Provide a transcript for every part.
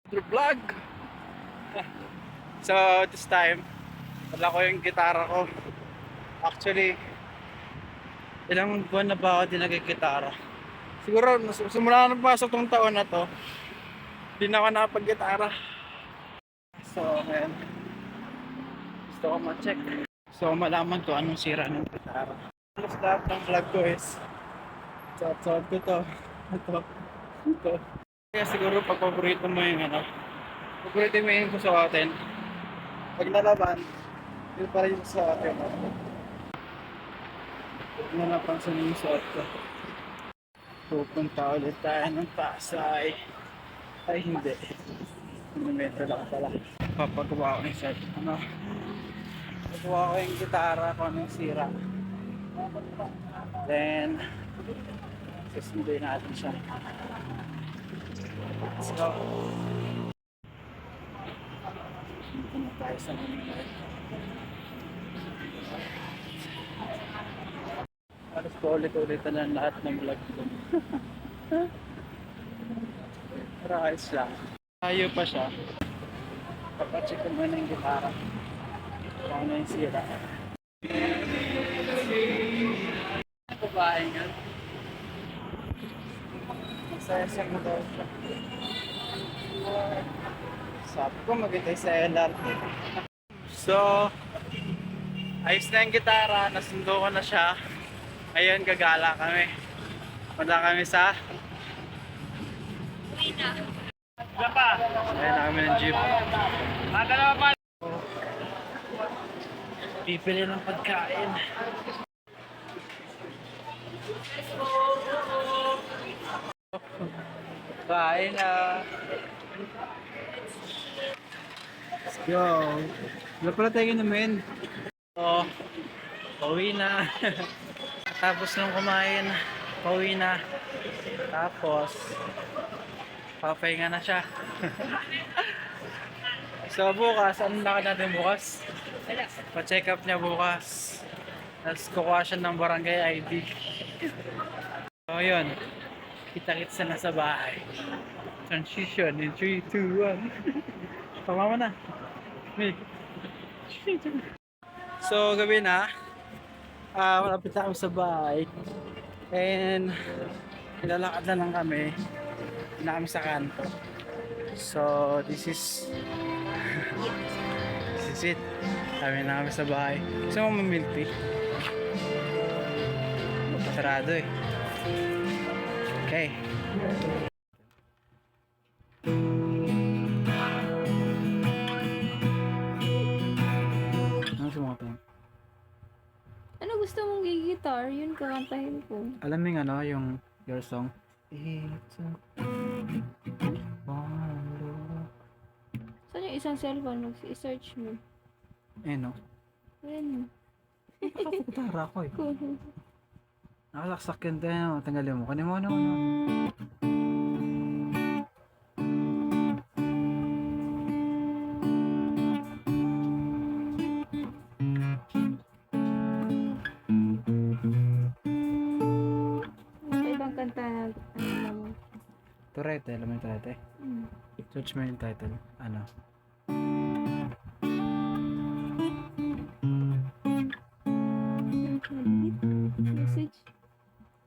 Vlog. So this time wala ko yung gitara ko. Actually ilang buwan na ba ako di nagigitara. Siguro simula na pasok tong taon na to di na ako nakapag-gitara. So ngayon gusto ko ma-check, so malaman ko anong sira ng gitara. Halos lahat ng vlog ko is suot ko to ito. Kaya siguro pag paborito mo yung paborito mo yung suotin, pag nalaban, yun pa rin yung suotin. Huwag na napansin yung suot ko. Pupunta ulit tayo ng Pasay. Ay hindi. Metro lang pala. Papagawa ko yung set. Papagawa ko yung gitara kung anong sira. Then, susunduin natin siya. Let's go. Dito na tayo sa Manila. Halos po ulit-ulit na lang lahat ng vlog ko. Pero ayos lang. Tayo pa siya. Papacheck ko muna yung gitara. Kung ano yung sira. Babae nga. Masaya mo daw siya. Sabi ko magitay sa LRT. So, ayos na yung gitara. Nasundo ko na siya. Ngayon gagala kami. Punta kami sa Wala pa. Ayan na kami ng jeep. Dalawa pa. Pipili ng pagkain. Kain na. Let's go. Wala pala tayo naman. So, pauwi na. Tapos nung kumain, pauwi na. Tapos, papahinga na siya. So bukas, anong lakad natin bukas? Pa-check up niya bukas. Tapos kukuha siya ng barangay ID. So yun, kita-kits na sa bahay. Transition in 3, 2, 1. Tama mo na. So gabi na. Malapit na kami sa bahay. And nilalakad na lang kami. Na kami sa kanto. So this is it. Kami na kami sa bahay. Gusto mo mag-milk tea? Sarado eh. Okay. Ano sumakot? Ano gusto mong gigitar? Yun kakantahin ko. Alam mo yung yung your song? It's a Saan yung isang cellphone? I-search mo. no? Ayan. Nakakagitara ko eh. Cool. Nakalaksak yun tayo. Tanggalin mo. Kanin mo ano. May ibang kanta na naman. Turete. Alam mo yung turete? Search mo yung title. Ano? Message?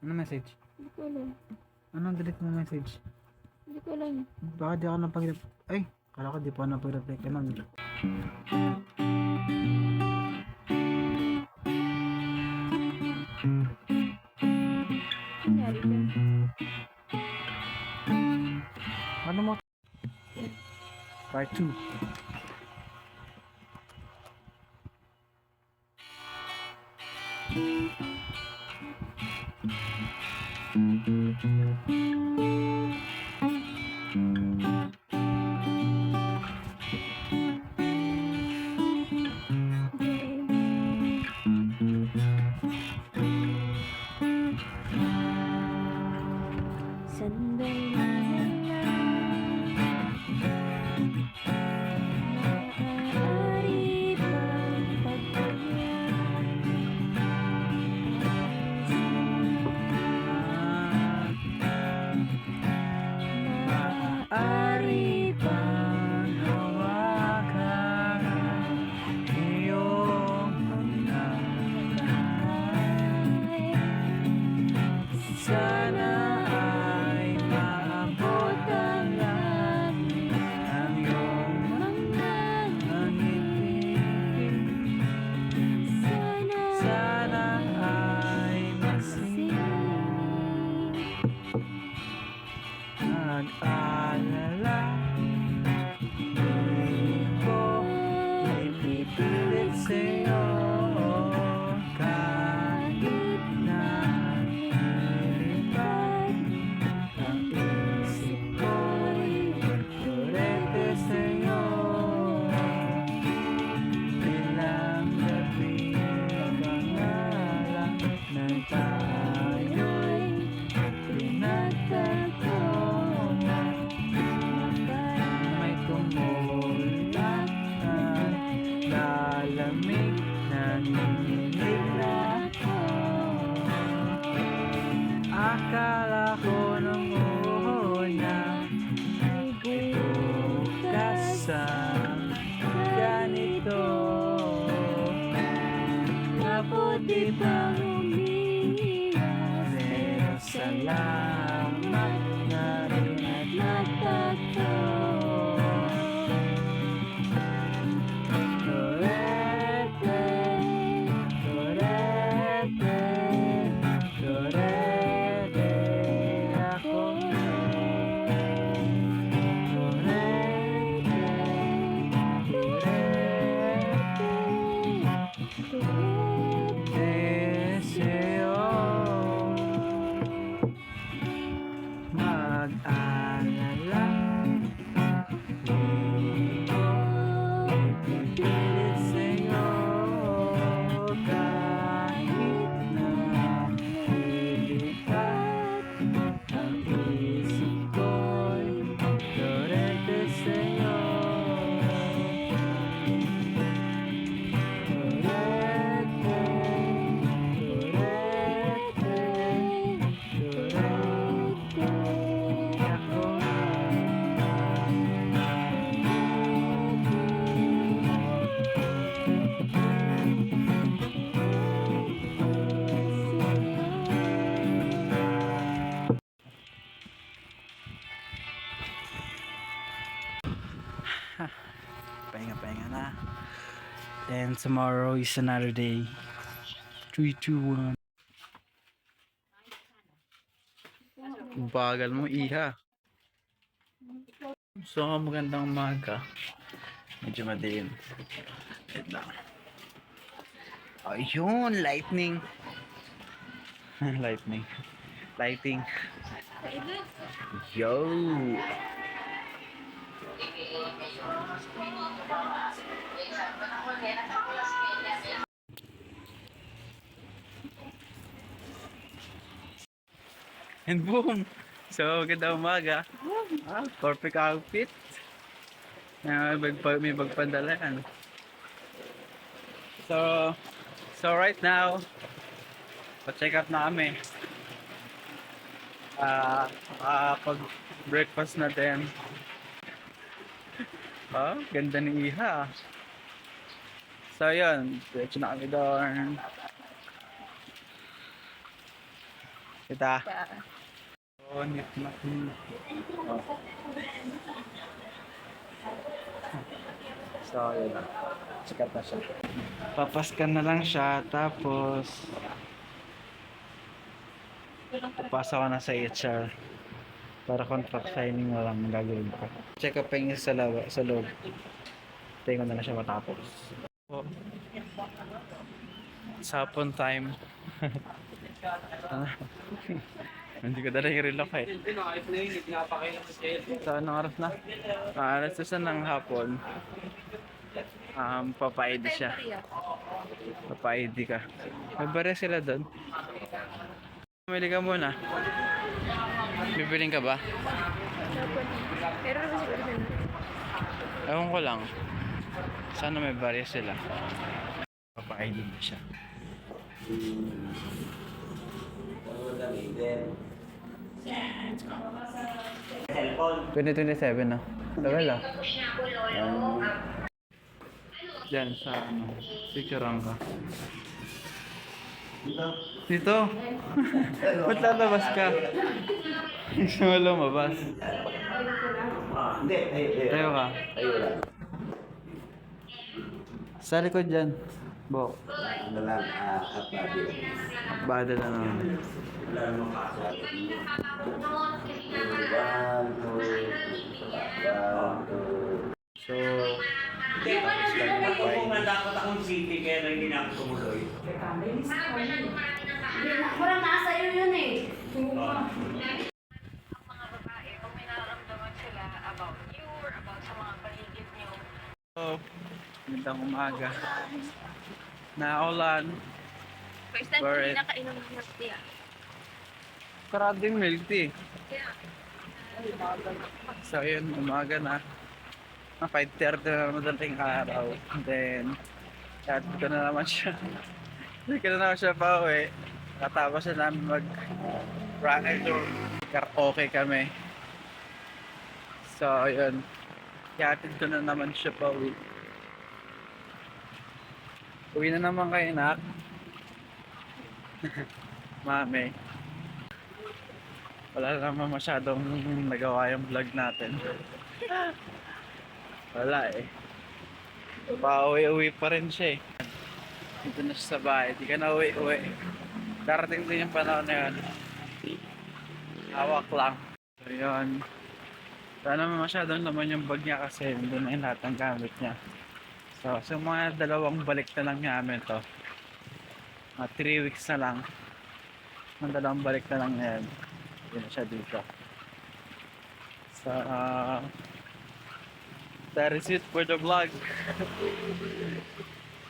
Ano message? Hindi ko alam. Anong delete mo message? Hindi ko alam. Baka di ako napag-reply. Ay! Kala ko di pa ako napag-reply ka nun. Nangyari dyan. Ano mo? Part 2. Sandali na lang. Maaari bang pagpahinga? Pahinga na. And tomorrow is another day. 3, 2, 1. Ang bagal mo, iha. So, magandang umaga. Medyo madilim. Wait lang. Ayun, lightning. Lightning. Lighting. Yo! And boom! So, ganda umaga. Perfect outfit. May bagpadala yan. So right now, pa-check up na kami. Pag-breakfast natin. Oh, ganda ni Iha. So yun, diretso na kami doon. Kita. Oh, nit na. So yun. Sikat na siya. Papaskan na lang siya, tapos papasa ko na sa HR para contract signing na lang ang gagawin ko. Check up yung sa loob. Tayo ko na lang siya matapos. Oh. Sapon time. Hindi ko dala yung relock eh. So anong oras na? Alas 2 ng hapon. Papa-ID siya. Papa-ID ka. May barya sila doon. Pumili ka muna. Bibiling ka ba? Pero naman siguro din. Ewan ko lang. Sana may barya sila. Papa-ID na siya. Let's go. 2027 na. Tagal ah. Diyan sa picturean ka. Dito? Ba't lalabas ka? Gusto mo lumabas? Tayo ka. Sa likod dyan. Bo. Bada na naman. So, dapat akong city kaya lang hindi na ako tumuloy. Walang nasa iyo yun eh. Mga babae, kung may nararamdaman sila about you or about sa mga paligid niyo. magandang umaga. Naulan. First time ko Alright. din nakainom ng milk tea. Karading milk tea. Kaya, So yun, umaga na. 5:30 na madaling araw. Then, chat ko na naman siya. Hindi ko na naman siya pa uwi. Katapos na namin karaoke kami. So yun, yatid ko na naman siya pa uwi. Uwi na naman kayo, nak. Mami. Wala naman masyadong nagawa yung vlog natin. Wala eh. Pauwi-uwi pa rin siya eh. Dito na siya sa bahay. Di ka na uwi-uwi. Darating din yung panahon na yun. Hawak lang. So yun. Wala naman masyadong naman yung bag niya kasi doon na yung lahat ng gamit niya. So mga dalawang balik na lang namin to. 3 weeks na lang. Mga dalawang balik na lang na yan. Yun na siya dito. So, that is it for the vlog.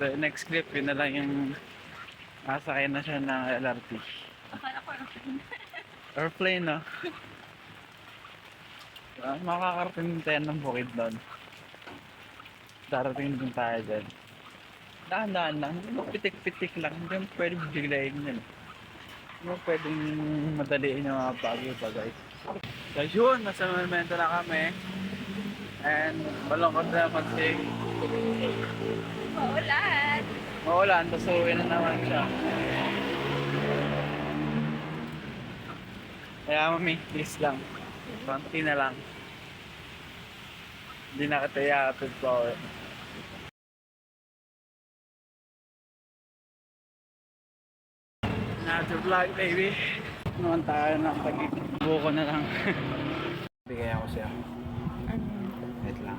The next clip, yun na lang yung nasakay na siya ng LRT. akala ko Airplane, no? Makakarating tayo ng bukid doon. Darating din tayo dyan. Dahan-dahan lang, pitik-pitik lang. Hindi mo pwedeng biglayin yun. Hindi mo pwedeng madaliin yung mga bagay-bagay. So yun, nasa momento na kami. And malungkot na kasi maulan. maulan, tapos uwi na naman siya. Kaya mami, please lang. Konti na lang. Hindi na kita yakapid pa uwi. Another vlog, baby. Naman tayo ng pag-ibig. Buko na lang. Bigay ako siya. Wait lang.